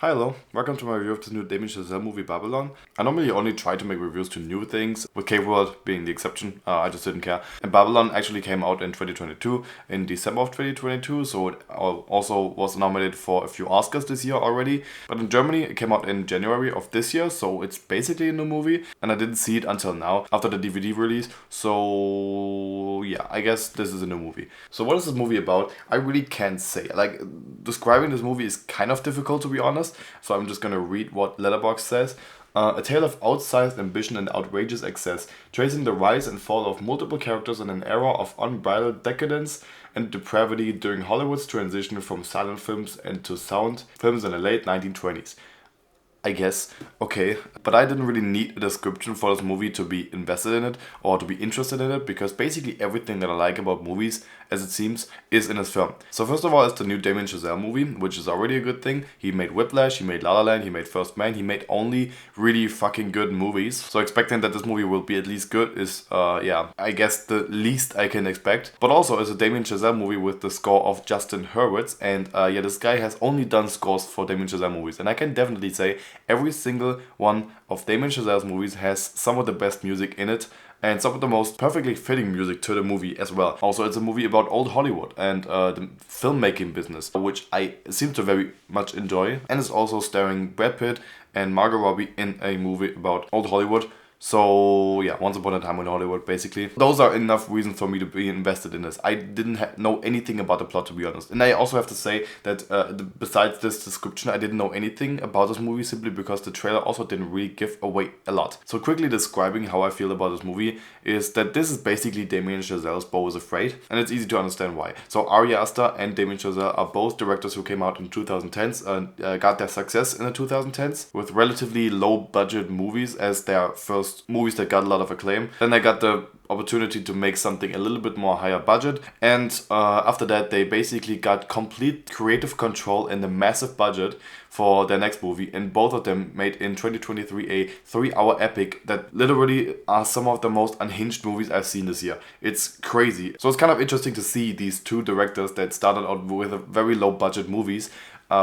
Hi, hello. Welcome to my review of this new Damien Chazelle movie, Babylon. I normally only try to make reviews to new things, with Cave World being the exception. I just didn't care. And Babylon actually came out in 2022, in December of 2022, so it also was nominated for a few Oscars this year already. But in Germany, it came out in January of this year, so it's basically a new movie. And I didn't see it until now, after the DVD release. So yeah, I guess this is a new movie. So what is this movie about? I really can't say. Like, describing this movie is kind of difficult, to be honest. So I'm just gonna read what Letterboxd says. A tale of outsized ambition and outrageous excess, tracing the rise and fall of multiple characters in an era of unbridled decadence and depravity during Hollywood's transition from silent films into sound films in the late 1920s. I guess, okay, but I didn't really need a description for this movie to be invested in it or to be interested in it, because basically everything that I like about movies, as it seems, is in this film. So first of all, it's the new Damien Chazelle movie, which is already a good thing. He made Whiplash, he made La La Land, he made First Man, he made only really fucking good movies. So expecting that this movie will be at least good is, yeah, I guess the least I can expect. But also, it's a Damien Chazelle movie with the score of Justin Hurwitz, and yeah, this guy has only done scores for Damien Chazelle movies, and I can definitely say every single one of Damien Chazelle's movies has some of the best music in it and some of the most perfectly fitting music to the movie as well. Also, it's a movie about old Hollywood and the filmmaking business, which I seem to very much enjoy. And it's also starring Brad Pitt and Margot Robbie in a movie about old Hollywood. So yeah, Once Upon a Time in Hollywood, basically. Those are enough reasons for me to be invested in this. I didn't know anything about the plot, to be honest. And I also have to say that besides this description, I didn't know anything about this movie simply because the trailer also didn't really give away a lot. So quickly describing how I feel about this movie is that this is basically Damien Chazelle's Beau is Afraid, and it's easy to understand why. So Ari Aster and Damien Chazelle are both directors who came out in 2010s and got their success in the 2010s with relatively low budget movies as their first movies that got a lot of acclaim. Then they got the opportunity to make something a little bit more higher budget, and after that they basically got complete creative control and a massive budget for their next movie, and both of them made in 2023 a 3-hour epic that literally are some of the most unhinged movies I've seen this year. It's crazy. So it's kind of interesting to see these two directors that started out with a very low budget movies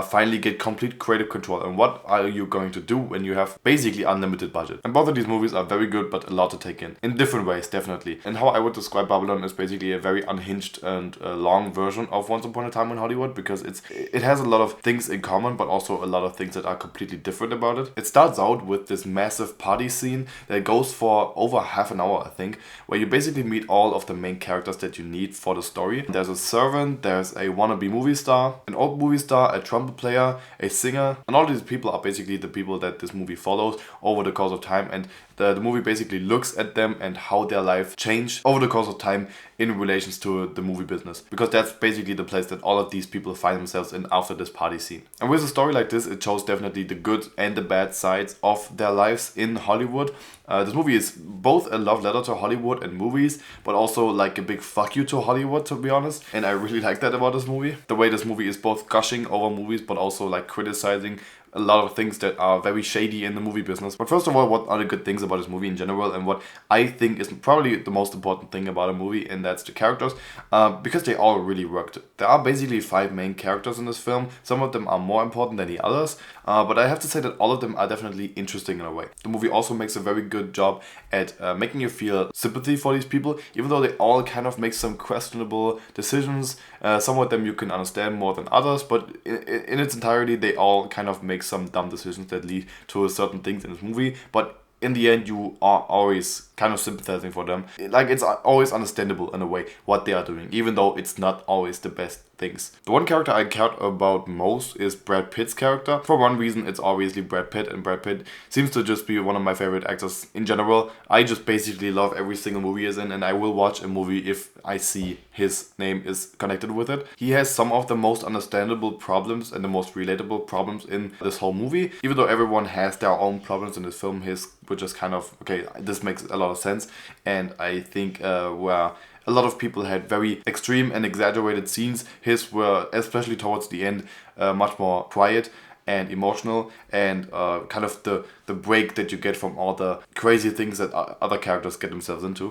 finally get complete creative control. And what are you going to do when you have basically unlimited budget? And both of these movies are very good, but a lot to take in different ways, definitely. And how I would describe Babylon is basically a very unhinged and long version of Once Upon a Time in Hollywood, because it has a lot of things in common, but also a lot of things that are completely different about it. It starts out with this massive party scene that goes for over half an hour, I think, where you basically meet all of the main characters that you need for the story. There's a servant, there's a wannabe movie star, an old movie star, a trumpet player, a singer, and all these people are basically the people that this movie follows over the course of time, and the movie basically looks at them and how their life changed over the course of time in relations to the movie business, because that's basically the place that all of these people find themselves in after this party scene. And with a story like this, it shows definitely the good and the bad sides of their lives in Hollywood. This movie is both a love letter to Hollywood and movies, but also like a big fuck you to Hollywood, to be honest. And I really like that about this movie. The way this movie is both gushing over movies, but also like criticizing a lot of things that are very shady in the movie business. But first of all, what are the good things about this movie in general, and what I think is probably the most important thing about a movie, and that's the characters, because they all really worked. There are basically 5 main characters in this film. Some of them are more important than the others, but I have to say that all of them are definitely interesting in a way. The movie also makes a very good job at making you feel sympathy for these people, even though they all kind of make some questionable decisions. Some of them you can understand more than others, but in its entirety, they all kind of make some dumb decisions that lead to certain things in this movie. But in the end, you are always kind of sympathizing for them. Like, it's always understandable in a way what they are doing, even though it's not always the best things. The one character I cared about most is Brad Pitt's character. For one reason, it's obviously Brad Pitt, and Brad Pitt seems to just be one of my favorite actors in general. I just basically love every single movie he's in, and I will watch a movie if I see his name is connected with it. He has some of the most understandable problems and the most relatable problems in this whole movie. Even though everyone has their own problems in this film, his were just kind of, okay, this makes a lot of sense. And I think where a lot of people had very extreme and exaggerated scenes, his were, especially towards the end, much more quiet and emotional, and kind of the break that you get from all the crazy things that other characters get themselves into,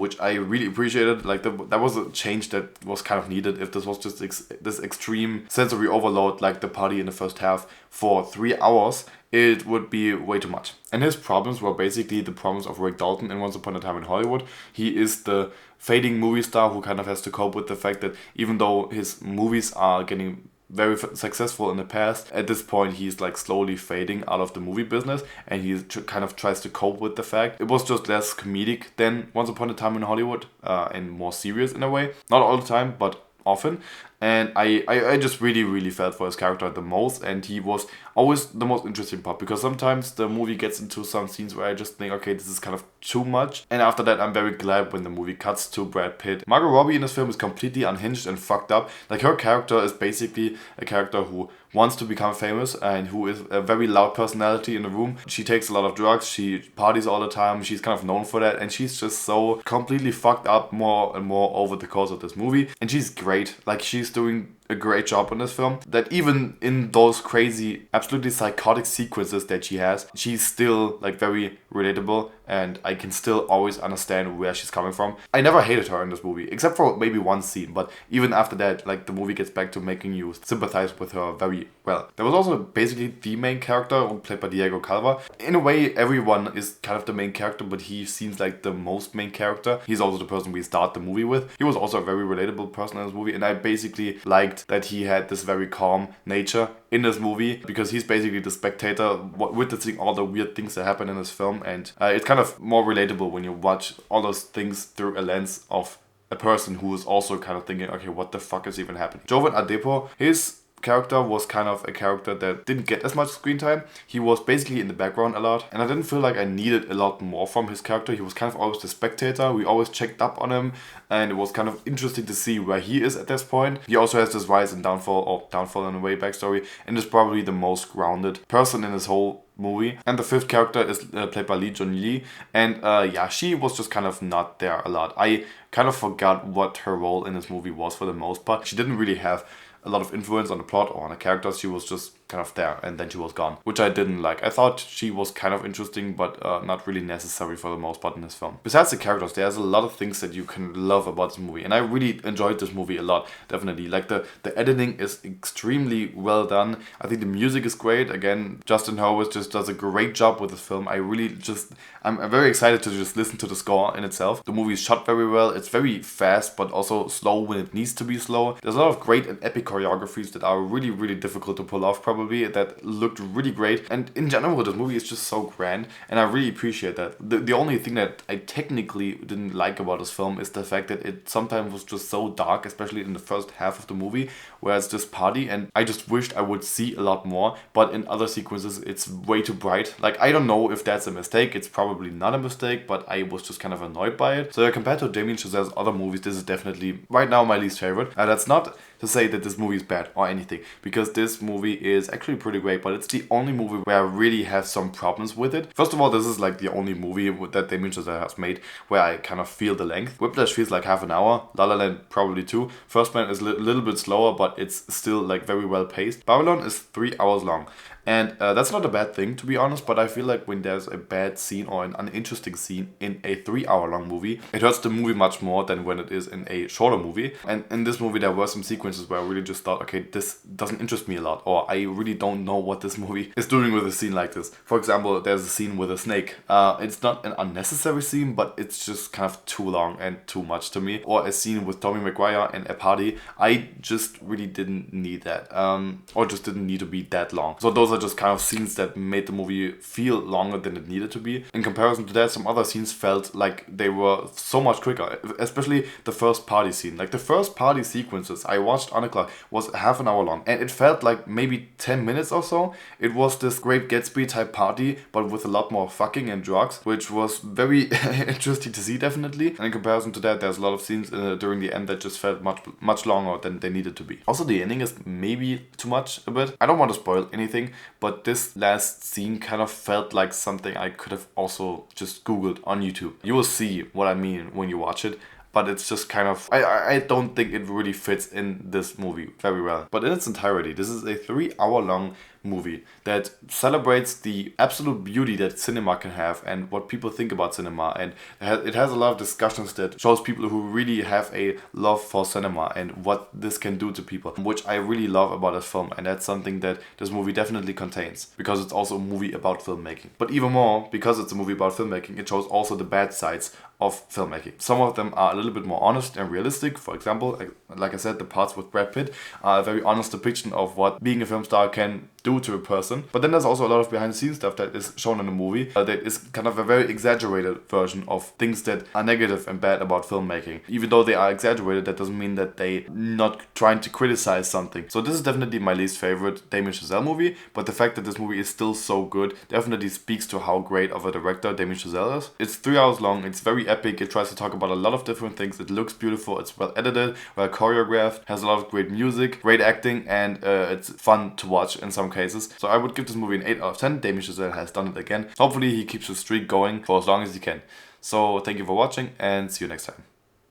which I really appreciated. Like that was a change that was kind of needed. If this was just this extreme sensory overload, like the party in the first half for 3 hours, it would be way too much. And his problems were basically the problems of Rick Dalton in Once Upon a Time in Hollywood. He is the fading movie star who kind of has to cope with the fact that even though his movies are getting very successful in the past, at this point he's like slowly fading out of the movie business, and he kind of tries to cope with the fact it was just less comedic than Once Upon a Time in Hollywood, and more serious in a way. Not all the time, but often. And I just really felt for his character the most, and he was always the most interesting part, because sometimes the movie gets into some scenes where I just think, okay, this is kind of too much, and after that I'm very glad when the movie cuts to Brad Pitt. Margot Robbie in this film is completely unhinged and fucked up. Like, her character is basically a character who wants to become famous and who is a very loud personality in the room. She takes a lot of drugs, she parties all the time, she's kind of known for that, and she's just so completely fucked up more and more over the course of this movie. And she's great. Like, she's doing a great job in this film, that even in those crazy, absolutely psychotic sequences that she has, she's still like very relatable, and I can still always understand where she's coming from. I never hated her in this movie, except for maybe one scene, but even after that, like, the movie gets back to making you sympathize with her very well. There was also basically the main character, played by Diego Calva. In a way, everyone is kind of the main character, but he seems like the most main character. He's also the person we start the movie with. He was also a very relatable person in this movie, and I basically liked that he had this very calm nature in this movie, because he's basically the spectator witnessing all the weird things that happen in this film, and it's kind of more relatable when you watch all those things through a lens of a person who is also kind of thinking, okay, what the fuck is even happening? Jovan Adepo, his character was kind of a character that didn't get as much screen time. He was basically in the background a lot, and I didn't feel like I needed a lot more from his character. He was kind of always the spectator. We always checked up on him, and it was kind of interesting to see where he is at this point. He also has this rise and downfall, or downfall in a way, backstory, and is probably the most grounded person in this whole movie. And the fifth character is played by Lee Jun Lee, and yeah, she was just kind of not there a lot. I kind of forgot what her role in this movie was for the most part. She didn't really have a lot of influence on the plot or on the characters. She was just kind of there, and then she was gone, which I didn't like. I thought she was kind of interesting, but not really necessary for the most part in this film. Besides the characters, there's a lot of things that you can love about this movie, and I really enjoyed this movie a lot, definitely. Like, the editing is extremely well done. I think the music is great. Again, Justin Hurwitz just does a great job with this film. I'm very excited to just listen to the score in itself. The movie is shot very well. It's very fast, but also slow when it needs to be slow. There's a lot of great and epic choreographies that are really difficult to pull off, probably, that looked really great. And in general, this movie is just so grand, and I really appreciate that. The only thing that I technically didn't like about this film is the fact that it sometimes was just so dark, especially in the first half of the movie, where it's just party, and I just wished I would see a lot more, but in other sequences it's way too bright. Like, I don't know if that's a mistake. It's probably not a mistake, but I was just kind of annoyed by it. So yeah, compared to Damien Chazelle's other movies, this is definitely right now my least favorite. That's not to say that this movie is bad or anything, because this movie is actually pretty great, but it's the only movie where I really have some problems with it. First of all, this is like the only movie that Damien Chazelle has made where I kind of feel the length. Whiplash feels like half an hour, La La Land probably 2. First Man is a little bit slower, but it's still like very well paced. Babylon is 3 hours long. And that's not a bad thing, to be honest, but I feel like when there's a bad scene or an uninteresting scene in a 3 hour long movie, it hurts the movie much more than when it is in a shorter movie. And in this movie, there were some sequences where I really just thought, okay, this doesn't interest me a lot, or I really don't know what this movie is doing with a scene like this. For example, there's a scene with a snake. It's not an unnecessary scene, but it's just kind of too long and too much to me. Or a scene with Tommy Maguire and a party. I just really didn't need that, or just didn't need to be that long. So those are just kind of scenes that made the movie feel longer than it needed to be. In comparison to that, some other scenes felt like they were so much quicker, especially the first party scene. Like, the first party sequences I watched on the clock was half an hour long, and it felt like maybe 10 minutes or so. It was this Great Gatsby type party, but with a lot more fucking and drugs, which was very interesting to see, definitely. And in comparison to that, there's a lot of scenes during the end that just felt much longer than they needed to be. Also, the ending is maybe too much a bit. I don't want to spoil anything, but this last scene kind of felt like something I could have also just Googled on YouTube. You will see what I mean when you watch it. But it's just kind of, I don't think it really fits in this movie very well. But in its entirety, this is a 3 hour long movie that celebrates the absolute beauty that cinema can have and what people think about cinema, and it has a lot of discussions that shows people who really have a love for cinema and what this can do to people, which I really love about this film, and that's something that this movie definitely contains, because it's also a movie about filmmaking. But even more, because it's a movie about filmmaking, it shows also the bad sides of filmmaking. Some of them are a little bit more honest and realistic. For example, like I said, the parts with Brad Pitt are a very honest depiction of what being a film star can do to a person. But then there's also a lot of behind the scenes stuff that is shown in the movie that is kind of a very exaggerated version of things that are negative and bad about filmmaking. Even though they are exaggerated, that doesn't mean that they not trying to criticize something. So this is definitely my least favorite Damien Chazelle movie, but the fact that this movie is still so good definitely speaks to how great of a director Damien Chazelle is. It's 3 hours long, it's very epic, it tries to talk about a lot of different things, it looks beautiful, it's well edited, well choreographed, has a lot of great music, great acting, and it's fun to watch in some cases. So I would give this movie an 8 out of 10. Damien Chazelle has done it again. Hopefully he keeps his streak going for as long as he can. So thank you for watching and see you next time.